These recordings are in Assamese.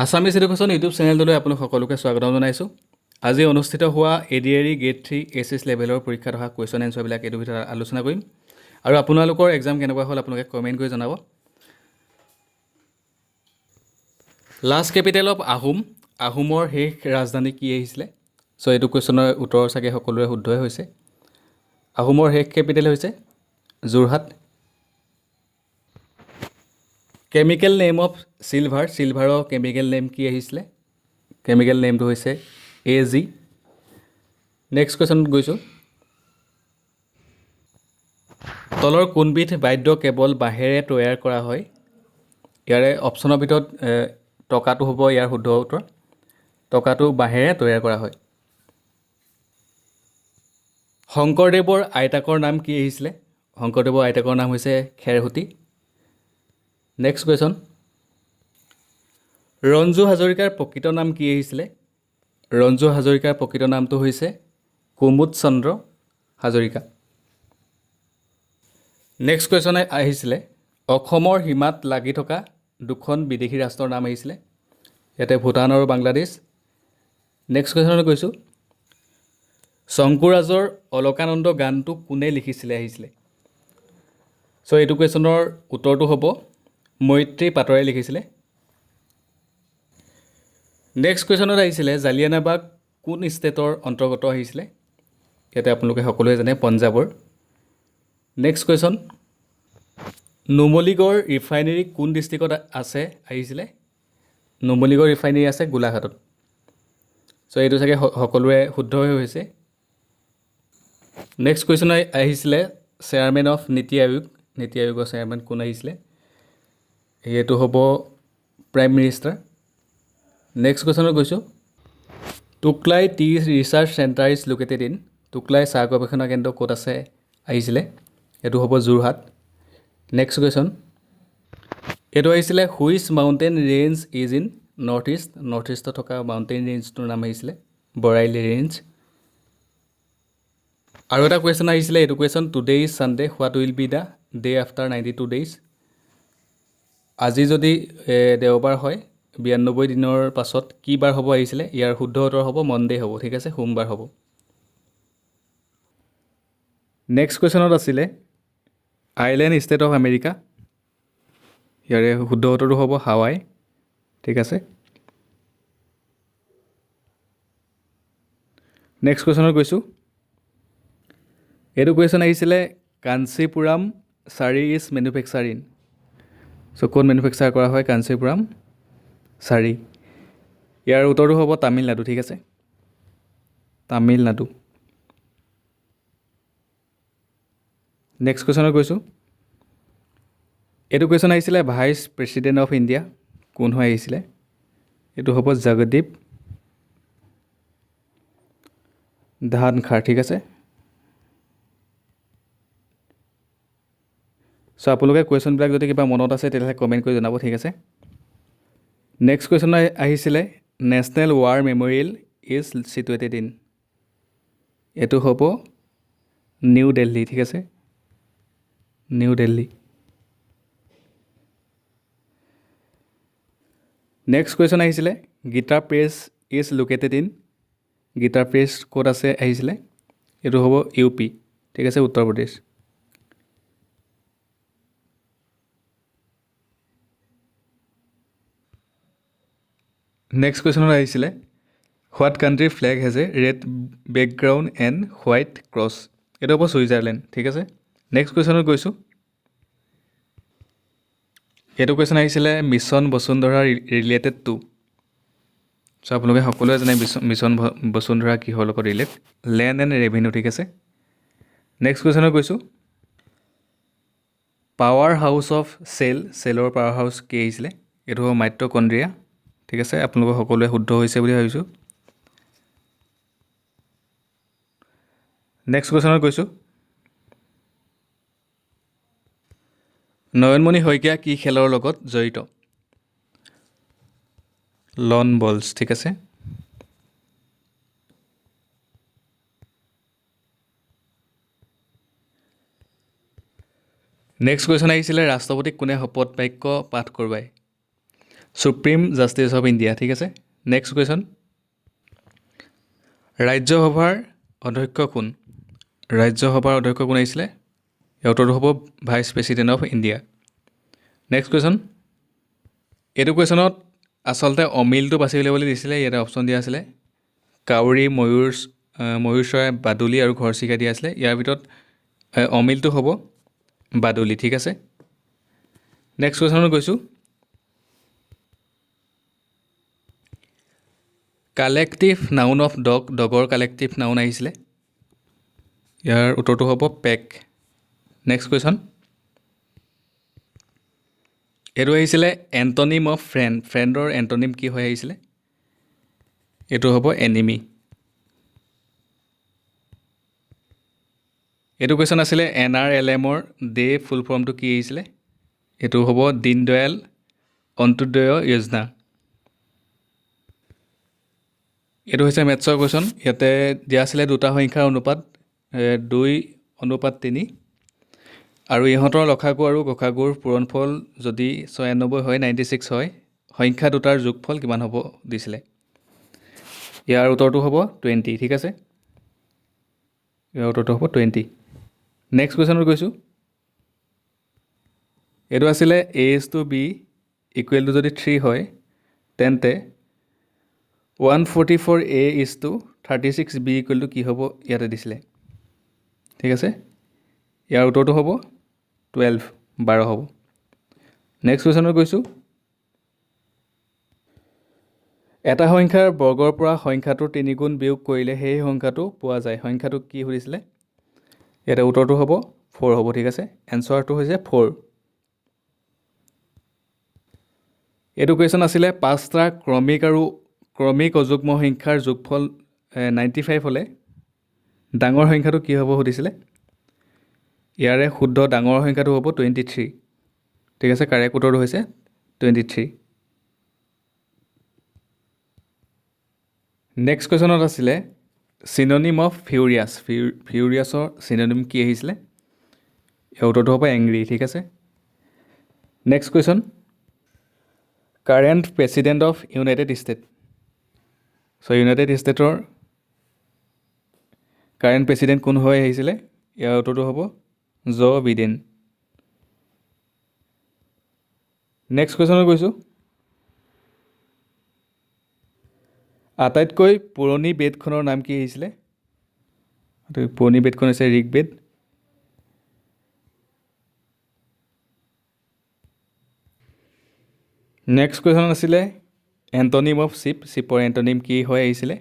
আছামিজ এডুকেশ্যন ইউটিউব চেনেলটোলৈ আপোনালোক সকলোকে স্বাগতম জনাইছোঁ। আজি অনুষ্ঠিত হোৱা ADARE গ্ৰেড 3 SS লেভেলৰ পৰীক্ষাত অহা কুৱেশ্যন এনচাৰবিলাক এইটো ভিতৰত আলোচনা কৰিম আৰু আপোনালোকৰ এক্সাম কেনেকুৱা হ'ল আপোনালোকে কমেণ্ট কৰি জনাব। লাষ্ট কেপিটেল অফ আহোমৰ শেষ ৰাজধানী কি আহিছিলে? চ' এইটো কুৱেশ্যনৰ উত্তৰ চাগে সকলোৰে শুদ্ধই হৈছে। আহোমৰ শেষ কেপিটেল হৈছে যোৰহাট। কেমিকেল নেম অফ চিলভাৰৰ কেমিকেল নেম কি আহিছিলে? কেমিকেল নেমটো হৈছে AG। নেক্সট কুৱেশ্যনত গৈছোঁ। তলৰ কোনবিধ বাদ্য কেৱল বাঁহেৰে তৈয়াৰ কৰা হয়? ইয়াৰে অপশ্যনৰ ভিতৰত টকাটো হ'ব ইয়াৰ শুদ্ধ উত্তৰ। টকাটো বাঁহেৰে তৈয়াৰ কৰা হয়। শংকৰদেৱৰ আইতাকৰ নাম কি আহিছিলে? শংকৰদেৱৰ আইতাকৰ নাম হৈছে খেৰসূতী। Next question. ৰঞ্জু হাজৰিকাৰ প্ৰকৃত নাম কি আহিছিলে? ৰঞ্জু হাজৰিকাৰ প্ৰকৃত নামটো হৈছে কুমুদ চন্দ্ৰ হাজৰিকা। নেক্সট কুৱেশ্যন আহিছিলে অসমৰ সীমাত লাগি থকা দুখন বিদেশী ৰাষ্ট্ৰৰ নাম আহিছিলে। ইয়াতে ভূটান আৰু বাংলাদেশ। নেক্সট কুৱেশ্যনলৈ গৈছোঁ। শংকুৰাজৰ অলকানন্দ গানটো কোনে লিখিছিলে আহিছিলে? চ' এইটো কুৱেশ্যনৰ উত্তৰটো হ'ব মৈত্ৰী পাটৰে লিখিছিলে। নেক্সট কুৱেশ্যনত আহিছিলে জালিয়ানাবাগ কোন ষ্টেটৰ অন্তৰ্গত আহিছিলে? ইয়াতে আপোনালোকে সকলোৱে জানে পঞ্জাৱৰ। Next question. নুমলীগড় ৰিফাইনেৰী কোন ডিষ্ট্ৰিক্টত আছে আহিছিলে? নুমলীগড় ৰিফাইনেৰী আছে গোলাঘাটত। চ' এইটো চাগে সকলোৰে শুদ্ধ হৈ হৈছে। নেক্সট কুৱেশ্যন আহিছিলে চেয়াৰমেন অফ নীতি আয়োগ। নীতি আয়োগৰ চেয়াৰমেন কোন আহিছিলে? এইটো হ'ব প্ৰাইম মিনিষ্টাৰ। নেক্সট কুৱেশ্যনত গৈছোঁ। Tocklai tea research centre is located in. Tocklai চাহ গৱেষণা কেন্দ্ৰ ক'ত আছে আহিছিলে? এইটো হ'ব যোৰহাট। Next question. এইটো আহিছিলে which mountain range is in north east. North ইষ্টত থকা মাউণ্টেইন ৰেঞ্জটোৰ নাম আহিছিলে বৰাইলি ৰেঞ্জ। আৰু এটা কুৱেশ্যন আহিছিলে এইটো question today is Sunday what will be the day after 92 days। আজি যদি দেওবাৰ হয় 92 দিনৰ পাছত কি বাৰ হ'ব আহিছিলে? ইয়াৰ শুদ্ধ উত্তৰ হ'ব মনডে হ'ব। ঠিক আছে, সোমবাৰ হ'ব। নেক্সট কুৱেশ্যনত আছিলে আইলেণ্ড ষ্টেট অফ আমেৰিকা। ইয়াৰে শুদ্ধ উত্তৰটো হ'ব হাৱাই। ঠিক আছে। নেক্সট কুৱেশ্যনত গৈছোঁ। এইটো কুৱেশ্যন আহিছিলে কাঞ্চীপুৰাম শাৰী ইজ মেনুফেকচাৰ ইন। চ' ক'ত মেনুফেকচাৰ কৰা হয় কাঞ্চীপুৰাম শাৰী? ইয়াৰ উত্তৰটো হ'ব তামিলনাডু। ঠিক আছে, তামিলনাডু। নেক্সট কুৱেশ্যনত গৈছোঁ। এইটো কুৱেশ্যন আহিছিলে ভাইচ প্ৰেছিডেণ্ট অফ ইণ্ডিয়া কোন হৈ আহিছিলে? এইটো হ'ব জগদীপ ধানখাৰ। ঠিক আছে। চ' আপোনালোকে কুৱেশ্যনবিলাক যদি কিবা মনত আছে তেতিয়াহ'লে কমেণ্ট কৰি জনাব। ঠিক আছে। নেক্সট কুৱেশ্যন আহিছিলে national war memorial is situated in. এইটো হ'ব নিউ দিল্লী। ঠিক আছে, নিউ দিল্লী। নেক্সট কুৱেশ্যন আহিছিলে Gita press is located in. Gita press ক'ত আছে আহিছিলে? এইটো হ'ব UP। ঠিক আছে, উত্তৰ প্ৰদেশ। নেক্সট কুৱেশ্যনত আহিছিলে what country flag has a red background and white cross. এইটো হ'ব ছুইজাৰলেণ্ড। ঠিক আছে। নেক্সট কুৱেশ্যনত গৈছোঁ। এইটো কুৱেশ্যন আহিছিলে মিছন বসুন্ধৰা ৰিলেটেড টু। চ' আপোনালোকে সকলোৱে জানে মিছন বসুন্ধৰা কিহৰ লগত ৰিলেট? Land and revenue. ঠিক আছে। নেক্সট কুৱেশ্যনত গৈছোঁ। পাৱাৰ হাউচ অফ চেলৰ পাৱাৰ হাউচ কি আহিছিলে? এইটো হ'ব মাইট'কণ্ড্ৰিয়া। ঠিক আছে, আপোনালোকৰ সকলোৱে শুদ্ধ হৈছে বুলি ভাবিছোঁ। নেক্সট কুৱেশ্যনত গৈছোঁ। নয়নমণি শইকীয়া কি খেলৰ লগত জড়িত? লন বলছ। ঠিক আছে। নেক্সট কুৱেশ্যন আহিছিলে ৰাষ্ট্ৰপতিক কোনে শপত বাক্য পাঠ কৰোৱায়? সুপ্ৰিম জাষ্টিছ অফ ইণ্ডিয়া, ঠিক আছে। নেক্সট কুৱেশ্যন, ৰাজ্যসভাৰ অধ্যক্ষ কোন? ৰাজ্যসভাৰ অধ্যক্ষ কোন আহিছিলে? ইয়াৰ উত্তৰটো হ'ব vice president of India. Next question, এইটো কুৱেশ্যনত আচলতে অমিলটো বাছি উলিয়াবলৈ দিছিলে। ইয়াতে অপশ্যন দিয়া আছিলে কাউৰী, ময়ূৰ চৰাই, বাদুলি আৰু ঘৰচিৰিকা দিয়া আছিলে। ইয়াৰ ভিতৰত অমিলটো হ'ব বাদুলি, ঠিক আছে। নেক্সট কুৱেশ্যনত গৈছোঁ, কালেক্টিভ নাউন অফ ডগ, ডগৰ কালেক্টিভ নাউন আহিছিলে। ইয়াৰ উত্তৰটো হ'ব পেক। নেক্সট কুৱেশ্যন, এইটো আহিছিলে এণ্টনিম অফ ফ্ৰেণ্ড, ফ্ৰেণ্ডৰ এণ্টনিম কি হৈ আহিছিলে? এইটো হ'ব এনিমি। এইটো কুৱেশ্যন আছিলে NRLM-ৰ ডে ফুল ফৰ্মটো কি আহিছিলে? এইটো হ'ব দীনদয়াল অন্ত্যোদয় যোজনা। এইটো হৈছে মেথছৰ কুৱেশ্যন। ইয়াতে দিয়া আছিলে দুটা সংখ্যাৰ অনুপাত 2:3, আৰু ইহঁতৰ লসাগু আৰু গসাগুৰ পূৰণফল যদি 96 হয়, 96 হয়, সংখ্যা দুটাৰ যোগফল কিমান হ'ব দিছিলে? ইয়াৰ উত্তৰটো হ'ব 20, ঠিক আছে। ইয়াৰ উত্তৰটো হ'ব 20। নেক্সট কুৱেশ্যনত গৈছোঁ, এইটো আছিলে A:B = যদি 3 হয় তেন্তে 144A:36B = কি হ'ব ইয়াতে দিছিলে, ঠিক আছে। ইয়াৰ উত্তৰটো হ'ব 12 হ'ব। নেক্সট কুৱেশ্যনত গৈছোঁ, এটা সংখ্যাৰ বৰ্গৰ পৰা সংখ্যাটোৰ 3 গুণ বিয়োগ কৰিলে সেই সংখ্যাটো পোৱা যায়। সংখ্যাটো কি সুধিছিলে? ইয়াতে উত্তৰটো হ'ব 4 হ'ব, ঠিক আছে। এনচাৰটো হৈছে 4। এইটো কুৱেশ্যন আছিলে 5টা ক্ৰমিক অযুগ্ম সংখ্যাৰ যোগফল 95 হ'লে ডাঙৰ সংখ্যাটো কি হ'ব সুধিছিলে। ইয়াৰে শুদ্ধ ডাঙৰ সংখ্যাটো হ'ব 23, ঠিক আছে। কাৰেক্ট উত্তৰটো হৈছে 23। নেক্সট কুৱেশ্যনত আছিলে চিননিম অফ ফিউৰিয়াছ, ফিউৰিয়াছৰ চিননিম কি আহিছিলে? ইয়াৰ উত্তৰটো হ'ব এংগ্ৰি, ঠিক আছে। Next question, current president of United State. United ষ্টেটৰ কাৰেণ্ট প্ৰেছিডেণ্ট কোন হৈ আহিছিলে? ইয়াৰ উত্তৰটো হ'ব জ' বিডেন। নেক্সট কুৱেশ্যনত গৈছোঁ, আটাইতকৈ পুৰণি বেদখনৰ নাম কি আহিছিলে? পুৰণি বেদখন হৈছে ঋগ্বেদ। নেক্সট কুৱেশ্যন আছিলে এণ্টনিম অফ চিপ, চিপৰ এণ্টনিম কি হৈ আহিছিলে?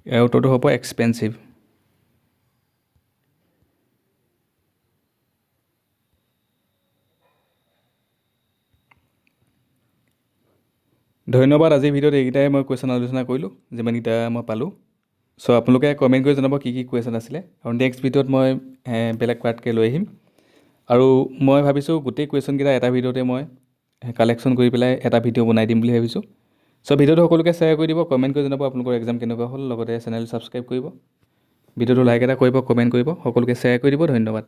ইয়াৰ উত্তৰটো হ'ব এক্সপেঞ্চিভ। ধন্যবাদ। আজিৰ ভিডিঅ'ত এইকেইটাই মই কুৱেশ্যন আলোচনা কৰিলোঁ, যিমানকেইটা মই পালোঁ। আপোনালোকে কমেণ্ট কৰি জনাব কি কি কুৱেশ্যন আছিলে, আৰু নেক্সট ভিডিঅ'ত মই বেলেগ পাৰ্টকৈ লৈ আহিম। আৰু মই ভাবিছোঁ গোটেই কুৱেশ্যনকেইটা এটা ভিডিঅ'তে মই কালেকশ্যন কৰি পেলাই এটা ভিডিঅ' বনাই দিম বুলি ভাবিছোঁ। ভিডিঅ'টো সকলোকে শ্বেয়াৰ কৰি দিব, কমেণ্ট কৰি জনাব আপোনালোকৰ এক্সাম কেনেকুৱা হ'ল, লগতে চেনেল ছাবস্ক্ৰাইব কৰিব, ভিডিঅ'টো লাইক এটা কৰিব, কমেণ্ট কৰিব, সকলোকে শ্বেয়াৰ কৰি দিব। ধন্যবাদ।